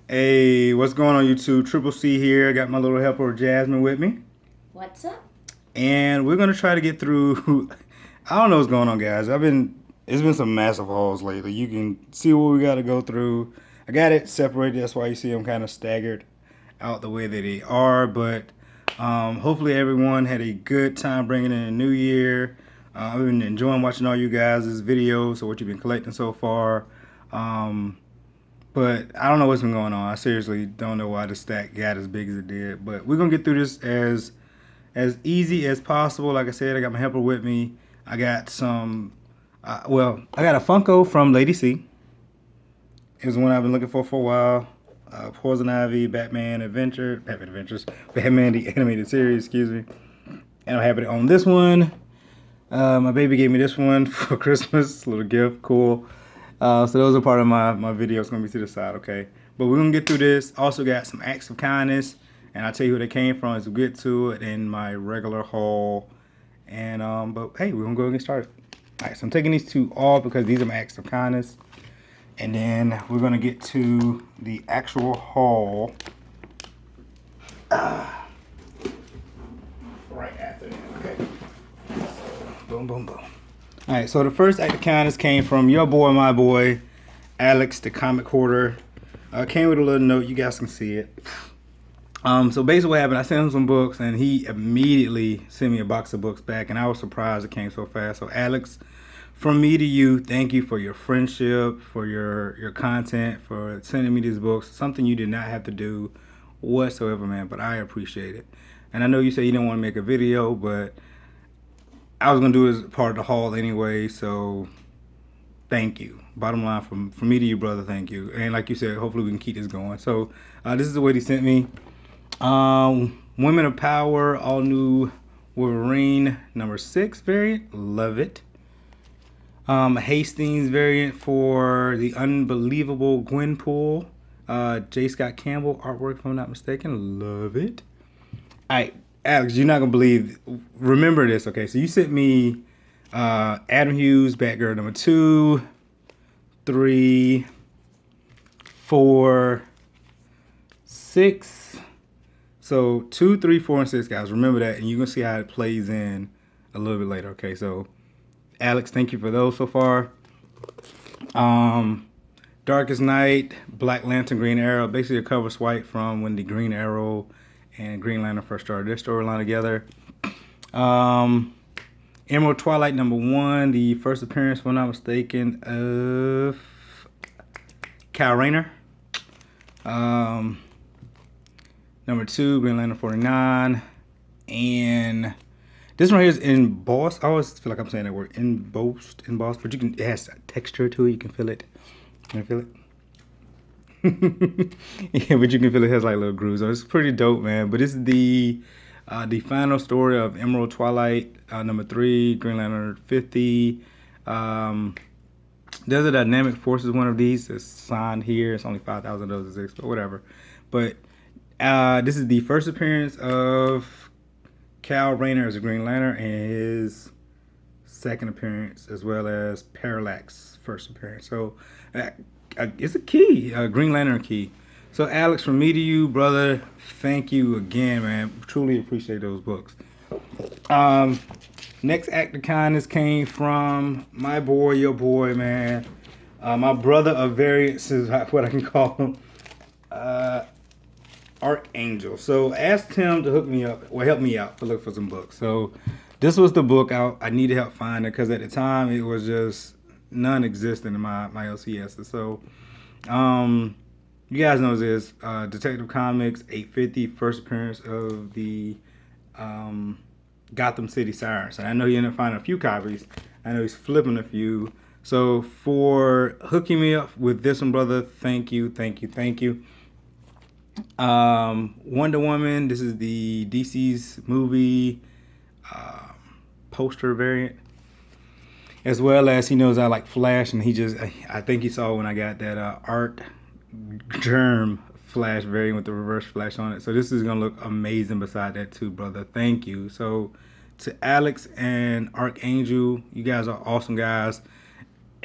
Hey, what's going on YouTube? Triple C here. I got my little helper Jasmine with me. What's up? And we're gonna try to get through I don't know what's going on, guys. It's been some massive hauls lately. You can see what we gotta go through. I got it separated, that's why you see them kind of staggered out the way that they are, but hopefully everyone had a good time bringing in a new year. I've been enjoying watching all you guys' videos, so what you've been collecting so far. Um, But I don't know what's been going on. I seriously don't know why the stack got as big as it did. But we're gonna get through this as easy as possible. Like I said, I got my helper with me. I got some. I got a Funko from Lady C. It was one I've been looking for a while. Poison Ivy, Batman Adventures, Batman the animated series. Excuse me. And I'm happy to own this one. My baby gave me this one for Christmas. Little gift, cool. So those are part of my video. It's gonna be to the side, okay? But we're gonna get through this. Also got some acts of kindness, and I'll tell you who they came from as we get to it in my regular haul. And but hey, we're gonna go and get started. All right, so I'm taking these two off because these are my acts of kindness, and then we're gonna get to the actual haul right after that. Okay. Boom, boom, boom. All right, so the first act of kindness came from your boy, my boy, Alex, the comic hoarder. Came with a little note. You guys can see it. So basically, what happened? I sent him some books, and he immediately sent me a box of books back, and I was surprised it came so fast. So, Alex, from me to you, thank you for your friendship, for your content, for sending me these books. Something you did not have to do whatsoever, man. But I appreciate it. And I know you say you didn't want to make a video, but I was gonna do it as part of the haul anyway. So thank you. Bottom line, from me to you, brother, thank you. And like you said, hopefully we can keep this going. So this is the way he sent me. Women of Power, all new Wolverine #6 variant, love it. Hastings variant for the unbelievable Gwenpool. J. Scott Campbell artwork, if I'm not mistaken, love it. All right, Alex, you're not gonna believe. Remember this, okay? So you sent me Adam Hughes, Batgirl #2, 3, 4, 6. So 2, 3, 4, and 6, guys. Remember that, and you're gonna see how it plays in a little bit later. Okay, so Alex, thank you for those so far. Um, Darkest Night, Black Lantern, Green Arrow, basically a cover swipe from when the Green Arrow and Green Lantern first started their storyline together. Um, Emerald Twilight #1, the first appearance, if I'm not mistaken, of Kyle Rayner. Um, #2, Green Lantern 49. And this one here is embossed. I always feel like I'm saying that word, embossed, but it has a texture to it. You can feel it. Can you feel it? Yeah, but you can feel it has like little grooves. So it's pretty dope, man. But this is the final story of Emerald Twilight, #3, Green Lantern 50. Um, There's a Dynamic Forces one of these. It's signed here. It's only 5,000 doses, but whatever. But this is the first appearance of Cal Rayner as a Green Lantern and his second appearance, as well as Parallax's first appearance. So it's a key, a Green Lantern key. So Alex, from me to you, brother, thank you again, man. Truly appreciate those books. Um, Next act of kindness came from my boy, your boy, man. My brother of variants is what I can call him. Uh, Archangel. So I asked him to hook me up, well, help me out to look for some books. So this was the book I needed help finding because at the time it was just non-existent in my LCS. So you guys know this Detective Comics 850, first appearance of the um, Gotham City Sirens. And I know he ended up finding a few copies. I know he's flipping a few. So for hooking me up with this one, brother, thank you, thank you, thank you. Wonder Woman. This is the DC's movie um, poster variant, as well as he knows I like Flash, and I think he saw when I got that Art Germ Flash variant with the reverse Flash on it. So this is gonna look amazing beside that too, brother. Thank you. So to Alex and Archangel, you guys are awesome guys.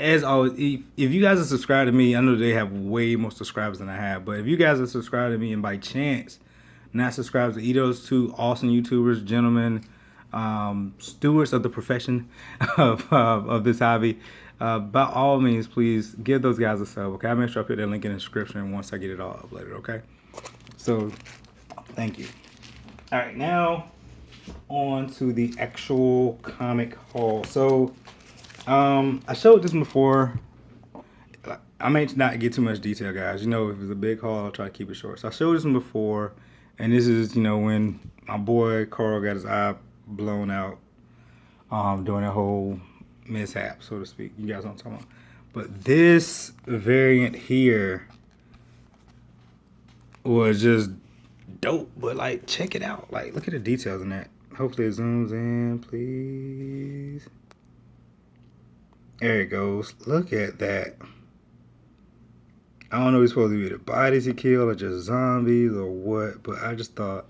as always, if you guys are subscribed to me, I know they have way more subscribers than I have, but if you guys are subscribed to me and by chance not subscribed to either of those two awesome YouTubers, gentlemen, stewards of the profession of this hobby, by all means, please give those guys a sub. Okay, I'll make sure I put that link in the description once I get it all uploaded. Okay, so thank you. All right, now on to the actual comic haul. So I showed this before. I may not get too much detail, guys. You know, if it's a big haul, I'll try to keep it short. So I showed this one before, and this is, you know, when my boy Carl got his eye blown out during that whole mishap, so to speak. You guys know what I'm talking about. But this variant here was just dope. But like, check it out. Like, look at the details in that. Hopefully it zooms in, please. There it goes. Look at that. I don't know if it's supposed to be the bodies he killed or just zombies or what, but I just thought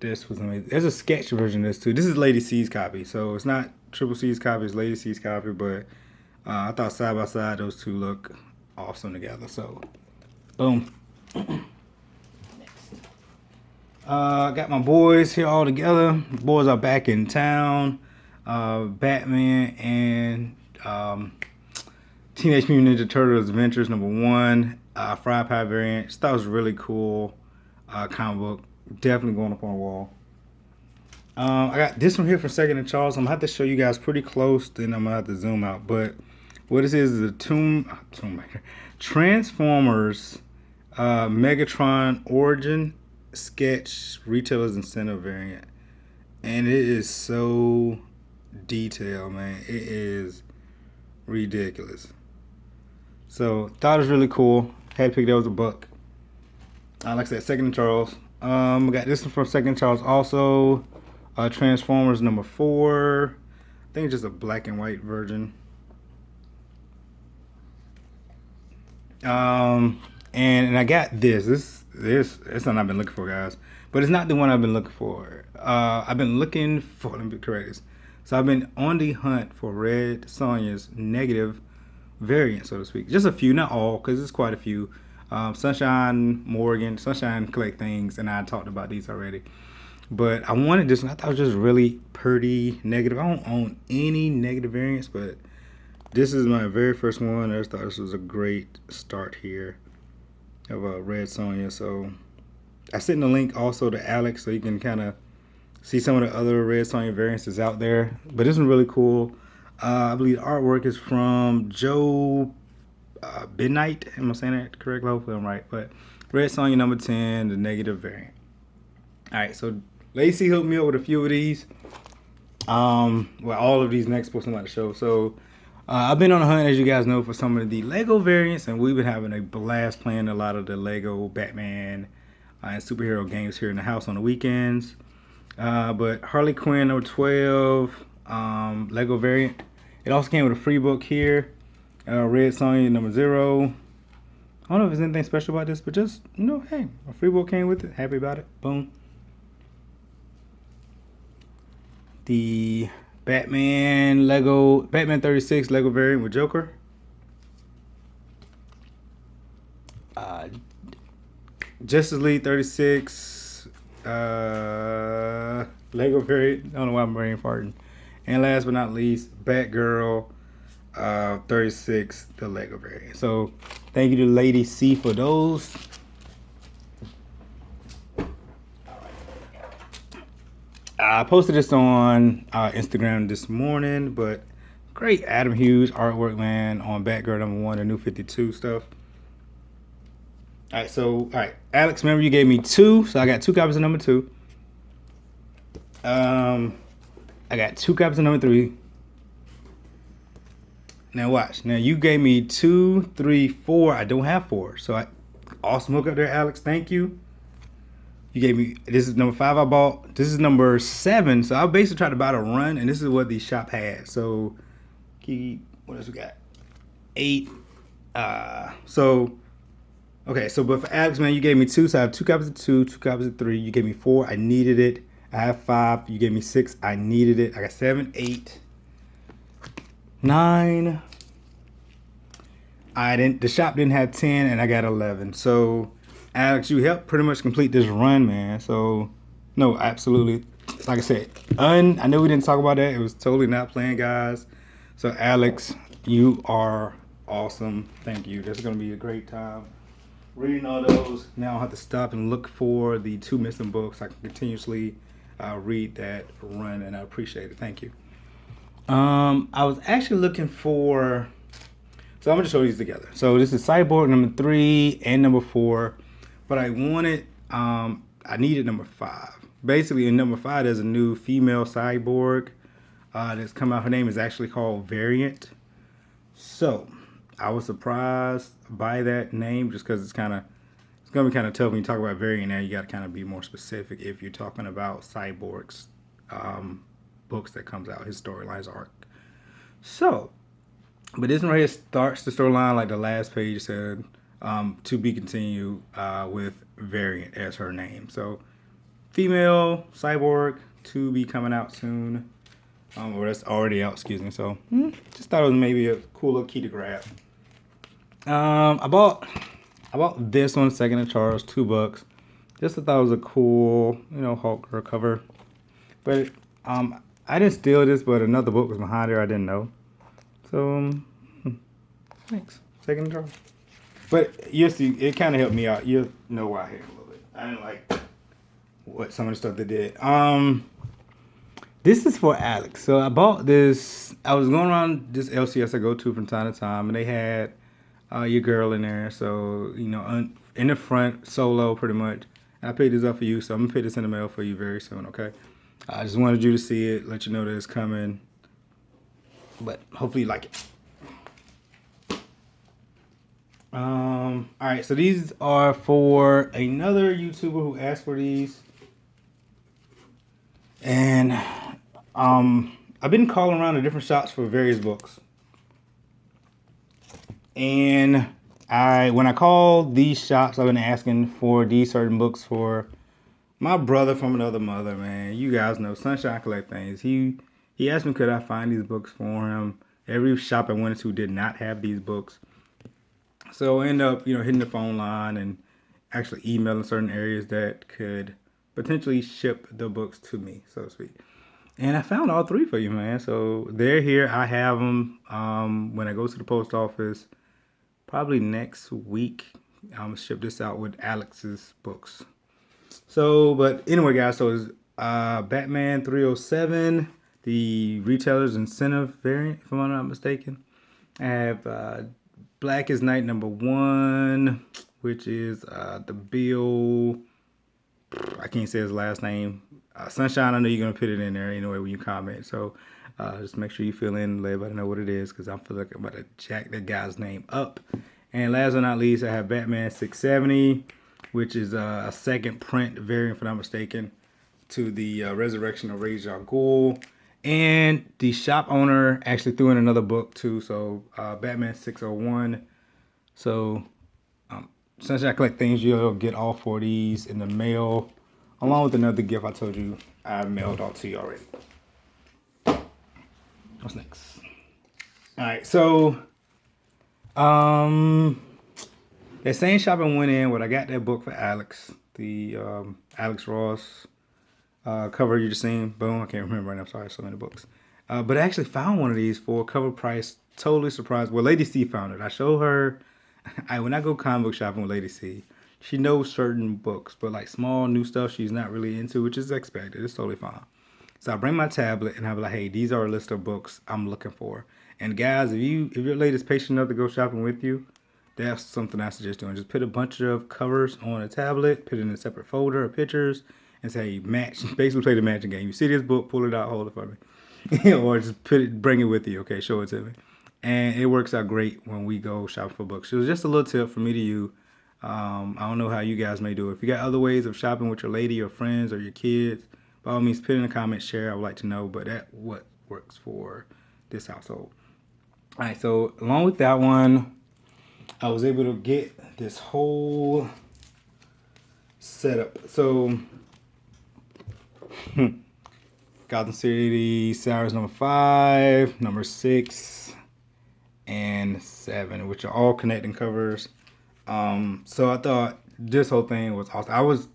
this was amazing. There's a sketch version of this too. This is Lady C's copy, so it's not Triple C's copy, it's Lady C's copy, but I thought side by side those two look awesome together. So, boom. Got my boys here all together. The boys are back in town. Batman and Teenage Mutant Ninja Turtles Adventures #1, Fry Pie variant. Just thought it was really cool comic book. Definitely going up on the wall. I got this one here from Second and Charles. I'm gonna have to show you guys pretty close, then I'm gonna have to zoom out. But what this is a Transformers Megatron Origin Sketch Retailers Incentive variant, and it is so detailed, man. It is ridiculous. So thought it was really cool. Had to pick that was a buck. Like I said, Second and Charles. We got this one from Second and Charles also. Transformers #4. I think it's just a black and white version. And I got this. This something I've been looking for, guys. But it's not the one I've been looking for. I've been looking for. Let me correct this. So I've been on the hunt for Red Sonja's negative variant, so to speak. Just a few, not all, because it's quite a few. Sunshine Morgan, Sunshine collect things, and I talked about these already. But I wanted this one. I thought it was just really pretty negative. I don't own any negative variants, but this is my very first one. I just thought this was a great start here of Red Sonja. So I sent the link also to Alex so you can kind of see some of the other Red Sonja variants that's out there. But this one's really cool. I believe the artwork is from Joe Midnight. Am I saying that correctly? Hopefully I'm right. But Red Sonja #10, the negative variant. Alright, so Lacey hooked me up with a few of these. Well, all of these next posts I'm about to show. So I've been on a hunt, as you guys know, for some of the Lego variants, and we've been having a blast playing a lot of the Lego Batman and superhero games here in the house on the weekends. But Harley Quinn #12 Lego variant. It also came with a free book here. Red Sonja #0. I don't know if there's anything special about this, but just, you know, hey, a free book came with it. Happy about it. Boom. The Batman 36 Lego variant with Joker. Justice League 36 Lego variant. I don't know why I'm brain farting. And last but not least, Batgirl 36, the Lego variant. So thank you to Lady C for those. I posted this on Instagram this morning, but great Adam Hughes artwork, man, on Batgirl #1, the New 52 stuff. All right, Alex, remember you gave me 2, so I got 2 copies of #2. I got 2 copies of #3. Now watch. Now you gave me 2, 3, 4. I don't have 4, so awesome hook up there, Alex. Thank you. You gave me, this is #5 I bought. This is #7. So I basically tried to buy the run, and this is what the shop had. So, what else we got? 8. Okay, so but for Alex, man, you gave me 2. So I have 2 copies of 2, 2 copies of 3. You gave me 4. I needed it. I have 5. You gave me 6. I needed it. I got 7, 8, 9, The shop didn't have 10 and I got 11. So Alex, you helped pretty much complete this run, man. So no, absolutely. Like I said, I know we didn't talk about that. It was totally not planned, guys. So Alex, you are awesome. Thank you. This is gonna be a great time reading all those. Now I'll have to stop and look for the two missing books. I can continuously read that run, and I appreciate it. Thank you. I was actually looking for. So I'm gonna show these together. So this is Cyborg number 3 and number 4, but I needed number 5. Basically, in number 5, there's a new female cyborg that's come out. Her name is actually called Variant. So I was surprised by that name just because it's gonna be kind of tough when you talk about Variant. Now you got to kind of be more specific if you're talking about Cyborg's um, books that comes out, his storylines arc. So, but this one right here starts the storyline like the last page said, to be continued with Variant as her name. So, female cyborg to be coming out soon. Or that's already out, excuse me. So, just thought it was maybe a cool little key to grab. I bought this one, second in charge, $2. Just thought it was a cool, Hulk girl cover. But I didn't steal this, but another book was behind there I didn't know. So thanks, second in charge. But you see, it kind of helped me out. You'll know why I hate it a little bit. I didn't like what some of the stuff they did. This is for Alex. So I bought this. I was going around this LCS I go to from time to time, and they had your girl in there. So in the front, solo pretty much. I picked this up for you, so I'm gonna put this in the mail for you very soon. Okay. I just wanted you to see it, let you know that it's coming. But hopefully you like it. All right, so these are for another YouTuber who asked for these, and I've been calling around to different shops for various books, and when I called these shops, I've been asking for these certain books for my brother from another mother, man. You guys know Sunshine Collect Things. He asked me could I find these books for him. Every shop I went to did not have these books. So I ended up, hitting the phone line and actually emailing certain areas that could potentially ship the books to me, so to speak. And I found all 3 for you, man. So they're here. I have them when I go to the post office. Probably next week, I'm going to ship this out with Alex's books. So, but anyway, guys, so it's Batman 307, the retailer's incentive variant, if I'm not mistaken. I have Black is Night number 1, which is the Bill. I can't say his last name. Sunshine, I know you're going to put it in there anyway when you comment. So just make sure you fill in, let everybody know what it is, because I feel like I'm about to jack that guy's name up. And last but not least, I have Batman 670, which is a second print variant, if I'm not mistaken, to the Resurrection of Ra's al Ghul. And the shop owner actually threw in another book too, so Batman 601. So Sunshine Collect Things, you'll get all 4 of these in the mail, along with another gift I told you I mailed out to you already. What's next? All right, so that same shop I went in where I got that book for Alex, the Alex Ross cover you just seen. Boom, I can't remember right now. Sorry, so many books. But I actually found one of these for cover price. Totally surprised. Well, Lady C found it. I showed her. When I go comic book shopping with Lady C, she knows certain books, but like small new stuff she's not really into, which is expected. It's totally fine. So I bring my tablet and I'll be like, hey, these are a list of books I'm looking for. And guys, if your lady's patient enough to go shopping with you, that's something I suggest doing. Just put a bunch of covers on a tablet, put it in a separate folder of pictures, and say match. Basically, play the matching game. You see this book, pull it out, hold it for me, or just bring it with you. Okay, show it to me, and it works out great when we go shopping for books. It was just a little tip for me to you. I don't know how you guys may do it. If you got other ways of shopping with your lady or friends or your kids, by all means, put in the comments, share. I would like to know, but that's what works for this household. All right, so along with that one, I was able to get this whole setup. So, Gotham City, Cyrus number 5, number 6, and 7, which are all connecting covers. So I thought this whole thing was awesome. I was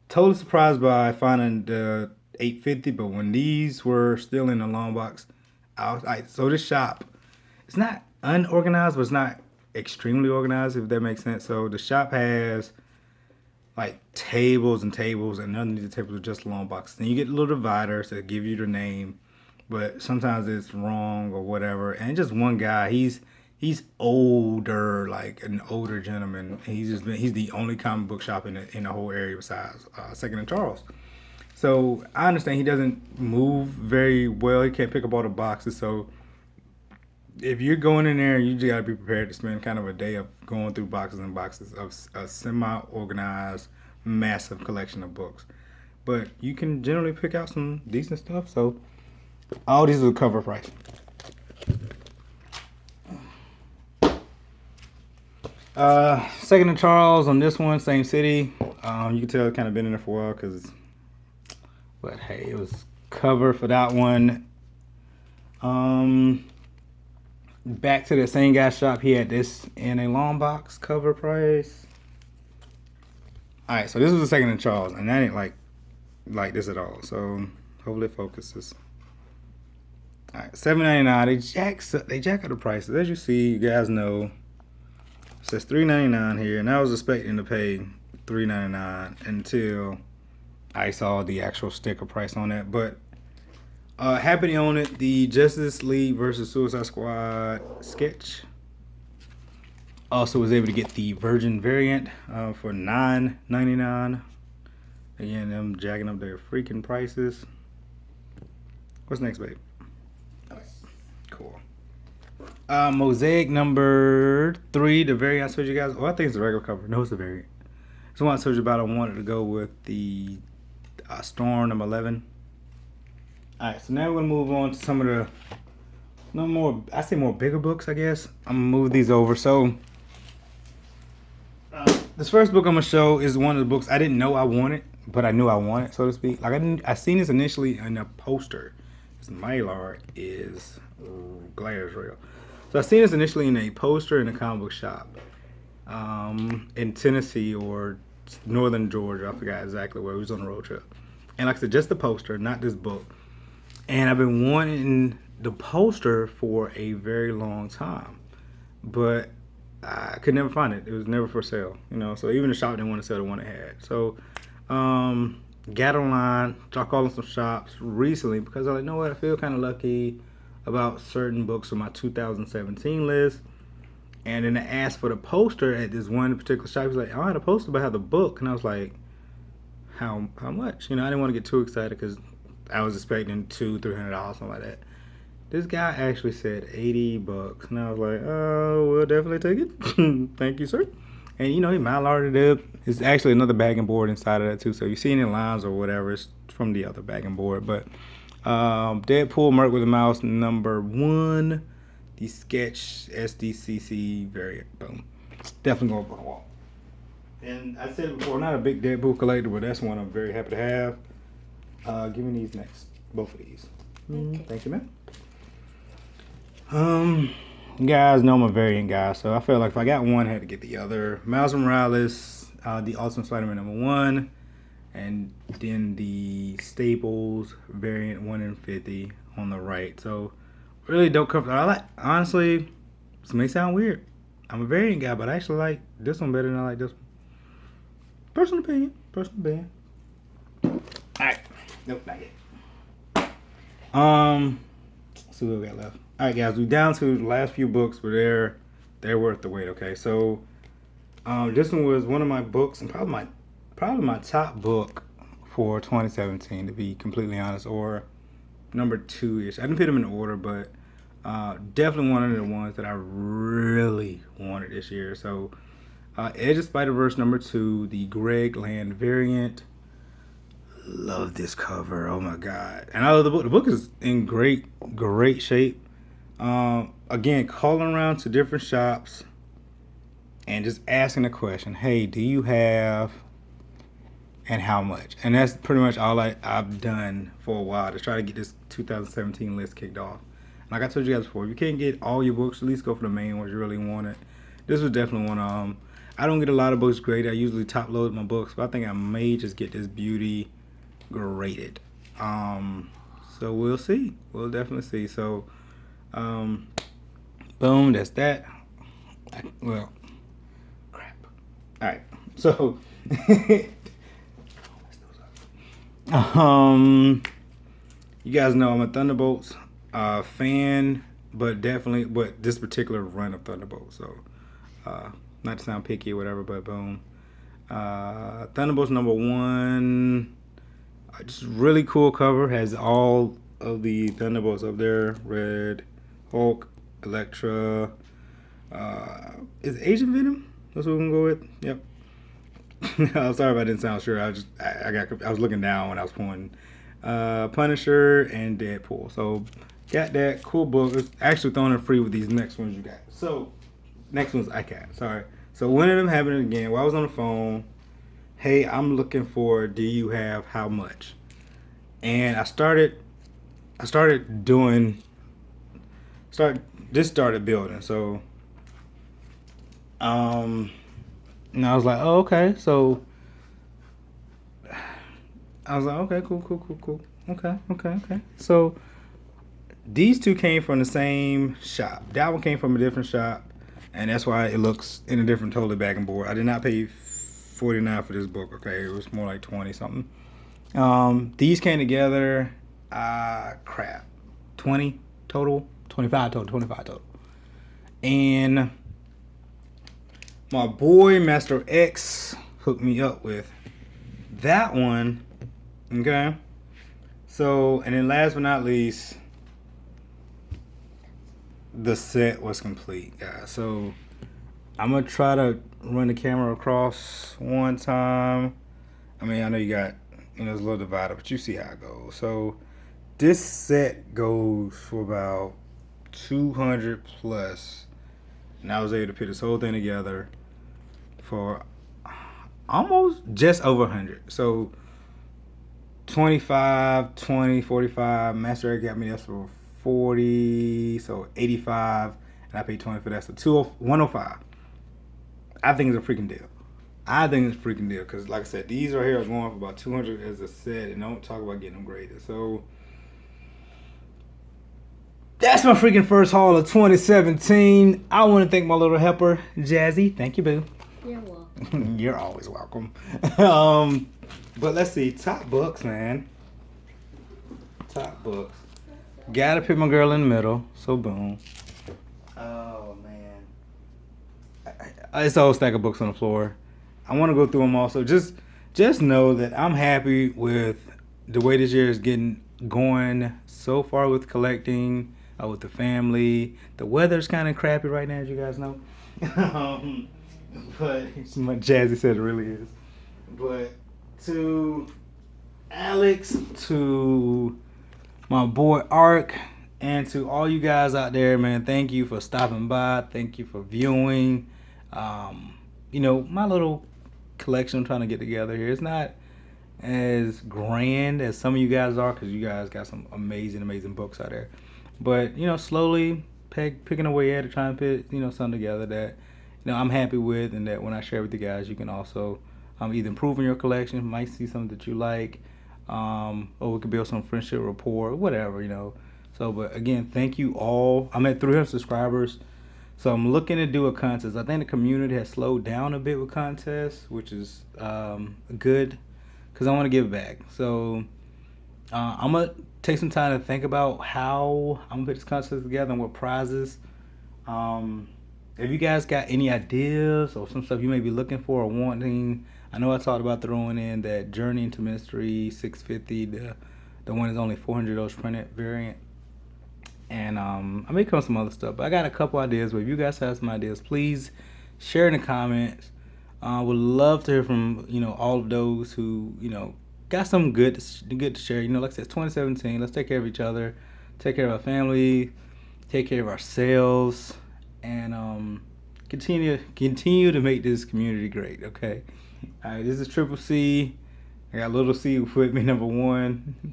totally surprised by finding the 850, but when these were still in the long box, so this shop, it's not unorganized, but it's not extremely organized, if that makes sense. So the shop has like tables and tables, and underneath the tables are just long boxes. And you get little dividers that give you the name, but sometimes it's wrong or whatever. And just one guy, he's older, like an older gentleman. He's the only comic book shop in the whole area besides Second and Charles. So I understand he doesn't move very well. He can't pick up all the boxes. So if you're going in there, you just gotta be prepared to spend kind of a day of going through boxes and boxes of a semi-organized, massive collection of books. But you can generally pick out some decent stuff. So all these are the cover price. Second and Charles on this one, same city. You can tell it's kind of been in there for a while because, but hey, it was cover for that one. Back to the same guy's shop. He had this in a long box, cover price. All right, so this was the Second and Charles, and that ain't like this at all. So hopefully it focuses. All right, $7.99. They jack up the prices, as you see. You guys know, it says $3.99 here, and I was expecting to pay $3.99 until I saw the actual sticker price on that. But happy to own it. The Justice League versus Suicide Squad sketch. Also was able to get the Virgin variant for $9.99. Again, them jacking up their freaking prices. What's next, babe? All right, cool. Mosaic number 3, the variant I told you guys. Oh, I think it's the regular cover. No, it's the variant. It's the one I told you about. I wanted to go with the Storm number 11. Alright, so now we're gonna move on to some of the more bigger books, I guess. I'm gonna move these over. So this first book I'm gonna show is one of the books I didn't know I wanted, but I knew I wanted, so to speak. Like I seen this initially in a poster. This Mylar is glares real. So I seen this initially in a poster in a comic book shop in Tennessee or northern Georgia. I forgot exactly where. We was on a road trip. And like I said, just the poster, not this book. And I've been wanting the poster for a very long time, but I could never find it. It was never for sale, you know. So even the shop didn't want to sell the one it had. So got online, started calling some shops recently because I was like, you know what, I feel kind of lucky about certain books on my 2017 list. And then I asked for the poster at this one particular shop. He was like, oh, I had a poster, but I have the book. And I was like, how much? You know, I didn't want to get too excited because I was expecting $200-$300, something like that. This guy actually said $80, and I was like, "Oh, we'll definitely take it. Thank you, sir." And you know, he Mylar'd it up. It's actually another bagging board inside of that too. So you see any lines or whatever, it's from the other bagging board. But Deadpool, Merc with a Mouse, number 1, the sketch SDCC variant. Boom, definitely going up on the wall. And I said before, not a big Deadpool collector, but that's one I'm very happy to have. Give me these next, both of these. Okay. Thank you, man. You guys know I'm a variant guy, so I felt like if I got one, I had to get the other. Miles Morales, the Ultimate Spider-Man number 1, and then the Staples variant 1 in 50 on the right. So really dope cover. Honestly, this may sound weird. I'm a variant guy, but I actually like this one better than I like this one. Personal opinion. Alright. Nope, not yet. Let's see what we got left. Alright, guys, we're down to the last few books, but they're worth the wait, okay? So this one was one of my books, and probably my top book for 2017, to be completely honest, or number 2-ish. I didn't put them in order, but definitely one of the ones that I really wanted this year. So Edge of Spider-Verse number 2, the Greg Land variant. Love this cover. Oh my god. And I love the book. The book is in great shape. Again, calling around to different shops and just asking the question, hey, do you have, and how much? And that's pretty much all I've done for a while to try to get this 2017 list kicked off. Like I told you guys before, if you can't get all your books, at least go for the main ones you really wanted. This was definitely one of them. I don't get a lot of books graded. I usually top load my books, but I think I may just get this beauty graded. Um, so we'll see. We'll definitely see. So, um, boom, that's that. Well, crap. All right. So, um, you guys know I'm a Thunderbolts fan, but definitely, but this particular run of Thunderbolts. So, not to sound picky or whatever, but boom. Thunderbolts #1. Just really cool cover. Has all of the Thunderbolts up there. Red, Hulk, Elektra. Is Asian Venom? That's what we're gonna go with. Yep. I'm sorry if I didn't sound sure. I was looking down when I was pointing. Punisher and Deadpool. So got that cool book. It's actually thrown in free with these next ones you got. So next one's I got. Sorry. So one of them happened again while I was on the phone. Hey, I'm looking for. Do you have how much? And I started doing. This started building. So and I was like, oh, okay. So I was like, okay, cool. Okay. So these two came from the same shop. That one came from a different shop, and that's why it looks in a different totally back and board. I did not pay $49 for this book. Okay, it was more like 20 something. These came together. Crap, 20 total, 25 total, and my boy Master X hooked me up with that one. Okay. So, and then last but not least, the set was complete, guys. So, I'm going to try to run the camera across one time. I mean, I know you got, it's a little divided, but you see how it goes. So, this set goes for about 200 plus. And I was able to put this whole thing together for almost just over 100. So, 25, 20, 45. Master X got me that for 40, so 85, and I paid 20 for that, so 105. I think it's a freaking deal. Because like I said, these right here are going for about 200 as a set, and don't talk about getting them graded. So that's my freaking first haul of 2017. I want to thank my little helper, Jazzy. Thank you, boo. You're welcome. You're always welcome. But let's see, top books, man. Top books. Gotta put my girl in the middle. So boom. Oh man, it's a whole stack of books on the floor. I want to go through them also. Just know that I'm happy with the way this year is getting going so far with collecting, with the family. The weather's kind of crappy right now, as you guys know. But my Jazzy said it really is. But to Alex, to my boy Ark, and to all you guys out there, man, thank you for stopping by. Thank you for viewing. My little collection I'm trying to get together here. It's not as grand as some of you guys are, because you guys got some amazing books out there. But slowly picking away at it, trying to put something together that I'm happy with, and that when I share with you guys, you can also either improve on your collection, might see something that you like, or we could build some friendship rapport, whatever. So, but again, thank you all. I'm at 300 subscribers, so I'm looking to do a contest. I think the community has slowed down a bit with contests, which is good, because I want to give back. So I'm gonna take some time to think about how I'm gonna put this contest together and what prizes. If you guys got any ideas or some stuff you may be looking for or wanting, I know I talked about throwing in that Journey into Mystery 650, the one is only 400 printed variant, and I may come with some other stuff. But I got a couple ideas. But if you guys have some ideas, please share in the comments. Would love to hear from all of those who got something good to share. Like I said, it's 2017. Let's take care of each other, take care of our family, take care of ourselves, and continue to make this community great. Okay. All right. This is Triple C. I got Little C with me #1. Yeah.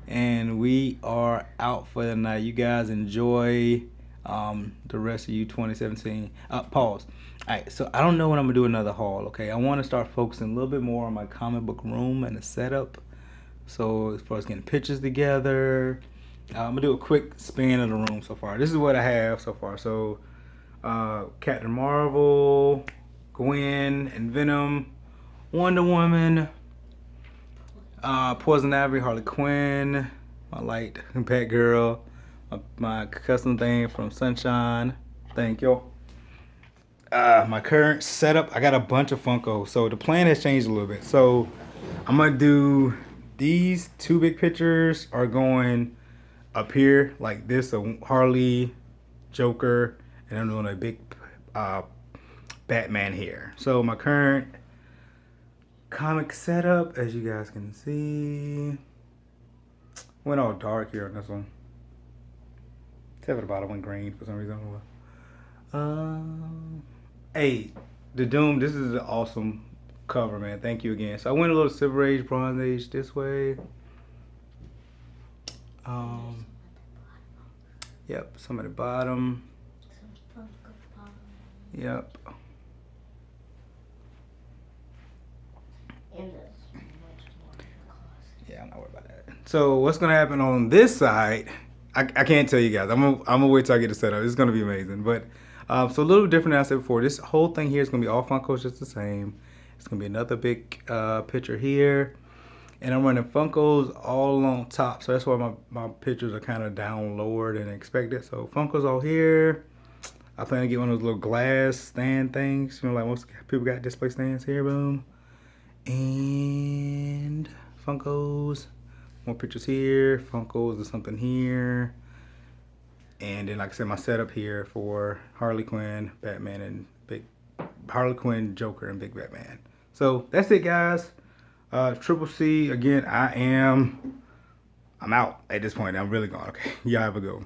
And we are out for the night. You guys enjoy the rest of you 2017. Pause. All right, so I don't know when I'm gonna do another haul. Okay, I want to start focusing a little bit more on my comic book room and the setup. So as far as getting pictures together, I'm gonna do a quick span of the room so far. This is what I have so far. So Captain Marvel, Gwen and Venom, Wonder Woman, Poison Ivy, Harley Quinn, my light Batgirl, my custom thing from Sunshine. Thank you. My current setup, I got a bunch of Funko. So the plan has changed a little bit. So I'm gonna do these two big pictures are going up here like this. So Harley, Joker, and I'm doing a big uh, Batman here. So my current comic setup, as you guys can see, went all dark here on this one. Except for the bottom went green for some reason. Hey, the Doom. This is an awesome cover, man. Thank you again. So I went a little Silver Age, Bronze Age this way. Um, yep, some at the bottom. Yep. Yeah, I'm not worried about that. So what's gonna happen on this side? I can't tell you guys. I'm gonna wait till I get it set up. It's gonna be amazing. But so a little different than I said before. This whole thing here is gonna be all Funkos just the same. It's gonna be another big picture here, and I'm running Funkos all along top. So that's why my pictures are kind of down lower than expected. So Funkos all here. I plan to get one of those little glass stand things. You know, like most people got display stands here. Boom. And Funkos. More pictures here. Funkos or something here. And then, like I said, my setup here for Harley Quinn, Batman, and Big Harley Quinn, Joker, and Big Batman. So that's it, guys. Triple C again. I'm out at this point. I'm really gone. Okay, y'all have a go.